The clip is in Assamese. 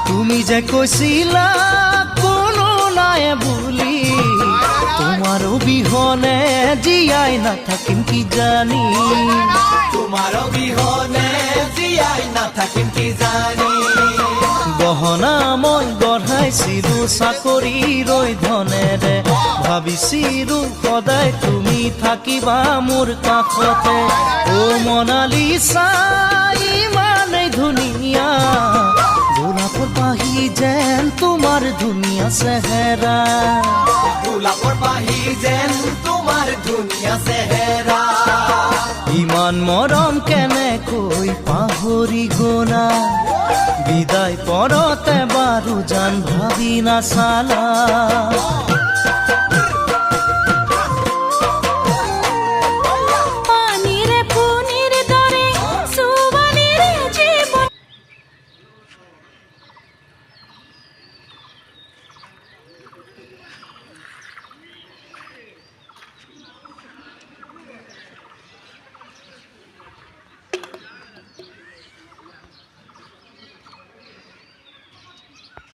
তুমি যে কৈছিলা কোনো নাই বুলি, তোমার বিহনে জীয়াই নাথাকিম কি জানি, তোমার বিহনে জীয়াই নাথাকিম কি জানি। গহনা মই গঢ়াইছিলো চাকৰিৰ ধনেৰে, ভাবিছিলো সদায় তুমি থাকিবা মোৰ কাষতে। অ মনালিছা ইমানেই ধুনীয়া, গোলাপৰ পাহি যেন তোমাৰ ধুনীয়া চেহেৰা, গোলাপৰ পাহি যেন তোমাৰ ধুনীয়া চেহেৰা। ইমান মৰম কেনেকৈ পাহৰি গলা, বিদায় পৰতে বাৰু জান ভাবি নাচালা।